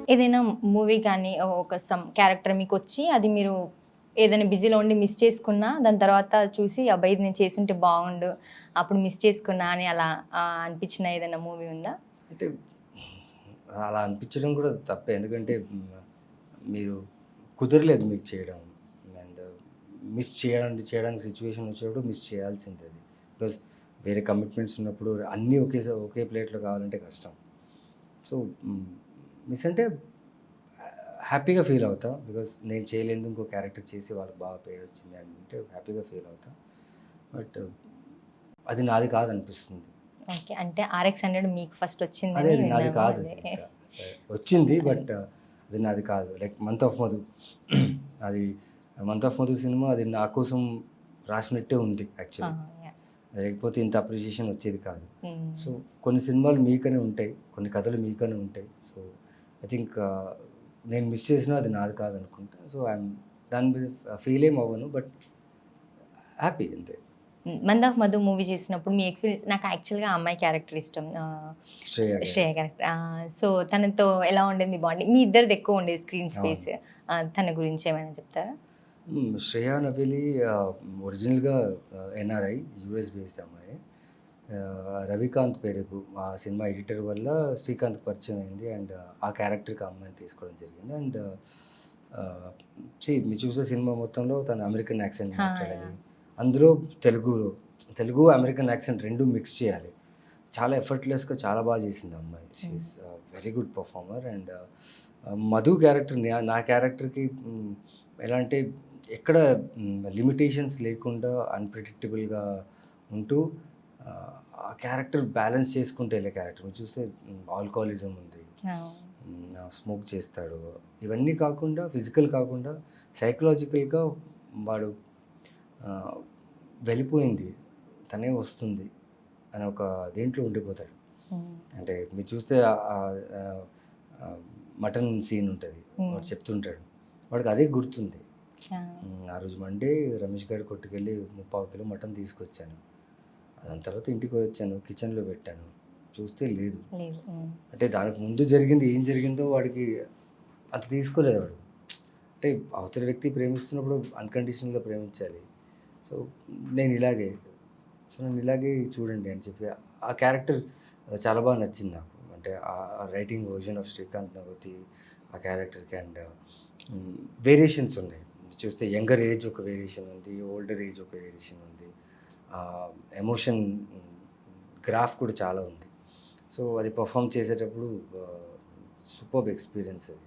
ఏదైనా మూవీ కానీ ఒక క్యారెక్టర్ మీకొచ్చి అది మీరు ఏదైనా బిజీలో ఉండి మిస్ చేసుకున్నా, దాని తర్వాత చూసి అబ్బా! ఇది నేను చేసుంటే బాగుండు, అప్పుడు మిస్ చేసుకున్నా అని అలా అనిపించిన ఏదైనా మూవీ ఉందా? అంటే అలా అనిపించడం కూడా తప్పే. ఎందుకంటే మీరు కుదరలేదు మీకు చేయడం. అండ్ మిస్ చేయడానికి సిచ్యువేషన్ వచ్చినప్పుడు మిస్ చేయాల్సిందే అది. బికాజ్ వేరే కమిట్మెంట్స్ ఉన్నప్పుడు అన్నీ ఒకే ప్లేట్‌లో కావాలంటే కష్టం. సో, మిస్ అంటే హ్యాపీగా ఫీల్ అవుతా. బికాజ్ నేను చేయలేనిది ఇంకో క్యారెక్టర్ చేసి వాళ్ళకి బాగా పేరొచ్చింది అంటే హ్యాపీగా ఫీల్ అవుతా. బట్ అది నాది కాదనిపిస్తుంది. ఓకే. అంటే 'ఆర్ఎక్స్ 100' మీకు ఫస్ట్ అది వచ్చిందని అది నాది విన్నాము. కాదు అదే. అది ఇంకా. వచ్చింది బట్ అది నాది కాదు. లైక్ 'మంత్ ఆఫ్ మధు' అది 'మంత్ ఆఫ్ మధు' సినిమా అది నా కోసం రాసినట్టే ఉంది యాక్చువల్లీ. యాహ్! లేకపోతే ఇంత అప్రిషియేషన్ వచ్చేది కాదు. హ్మ్. సో, కొన్ని సినిమాలు మీకనే ఉంటాయి. కొన్ని కథలు మీకనే ఉంటాయి. సో, ఐ థింక్ నేను మిస్ చేసినా అది నాది కాదనుకుంటా. సో, దాని మీద ఫీల్ ఏమి అవ్వను. బట్ హ్యాపీ అంతే. 'మంత్ ఆఫ్ మధు' మూవీ చేసినప్పుడు మీ ఎక్స్‌పీరియన్స్ నాకు యాక్చువల్‌గా ఆ అమ్మాయి క్యారెక్టర్ ఇష్టం. శ్రేయ శ్రేయ గారు. క్యారెక్టర్. సో, తనతో ఎలా ఉండేది మీ బాండింగ్? మీ ఇద్దరిది ఎక్కువ ఉండేది స్క్రీన్ అవును. స్పేస్. తన గురించి ఏమైనా చెప్తారా? శ్రేయ నవేలి ఒరిజినల్‌గా ఎన్ఆర్ఐ యూఎస్ బేస్డ్ అమ్మాయి. రవికాంత్ పెరుగు ఆ సినిమా ఎడిటర్ వల్ల శ్రీకాంత్‌కి పరిచయం అయింది. అండ్ ఆ క్యారెక్టర్‌కి ఆ అమ్మాయిని తీసుకోవడం జరిగింది. అండ్ మీరు చూసే సినిమా మొత్తంలో తను అమెరికన్ యాక్సెంట్ మాట్లాడాలి. యాహ్! అందులో తెలుగు, అమెరికన్ యాక్సెంట్ 2 మిక్స్ చేయాలి. చాలా ఎఫర్ట్‌లెస్‌గా చాలా బాగా చేసింది ఆ అమ్మాయి. షీ హ్మ్. Is very good performer. And Madhu character నా క్యారెక్టర్‌కి ఎలా అంటే ఎక్కడ లిమిటేషన్స్ లేకుండా అన్‌ప్రెడిక్టబుల్‌గా ఉంటూ ఆహ్, ఆ క్యారెక్టర్ బ్యాలెన్స్ చేసుకుంటూ వెళ్ళే క్యారెక్టర్. మీరు చూస్తే ఆల్కహాలిజం ఉంది. అవును. స్మోక్ చేస్తాడు. ఇవన్నీ కాకుండా ఫిజికల్ కాకుండా సైకలాజికల్‌గా వాడు ఆహ్, వెళ్ళిపోయింది. తనే వస్తుంది అని ఒక దీంట్లో ఉండిపోతాడు. హ్మ్. అంటే మీరు చూస్తే ఆహ్, ఆహ్, ఆహ్, మటన్ సీన్ ఉంటది. హ్మ్. వాడు చెప్తుంటాడు. వాడికి అదే గుర్తుంది. యాహ్! ఆ రోజు మండే రమేష్ గాడి కొట్టుకెళ్ళి 3/4 కిలో మటన్ తీసుకొచ్చాను. దాని తర్వాత ఇంటికొచ్చాను. కిచెన్‌లో పెట్టాను. చూస్తే లేదు. లేదు. హ్మ్. అంటే దానికి ముందు ఏం జరిగిందో వాడికి అంత తీసుకోలేదు వాడు. అంటే అవతల వ్యక్తి ప్రేమిస్తున్నప్పుడు అన్‌కండిషనల్‌గా ప్రేమించాలి. సో, నేనిలాగే నన్నిలాగే చూడండి అని చెప్పి ఆ క్యారెక్టర్ చాలా బాగా నచ్చింది నాకు. అంటే ఆ రైటింగ్ వర్షన్ ఆఫ్ శ్రీకాంత్ నగోతి ఆ క్యారెక్టర్‌కి అండ్ వేరియేషన్స్ ఉన్నాయి. చూస్తే యంగర్ ఏజ్ ఒక వేరియేషన్ ఉంది. ఓల్డర్ ఏజ్ ఒక వేరియేషన్ ఉంది. ఎమోషన్ గ్రాఫ్ కూడా చాలా ఉంది. సో, అది పెర్ఫార్మ్ చేసేటప్పుడు సూపర్బ్ ఎక్స్‌పీరియన్స్ అది.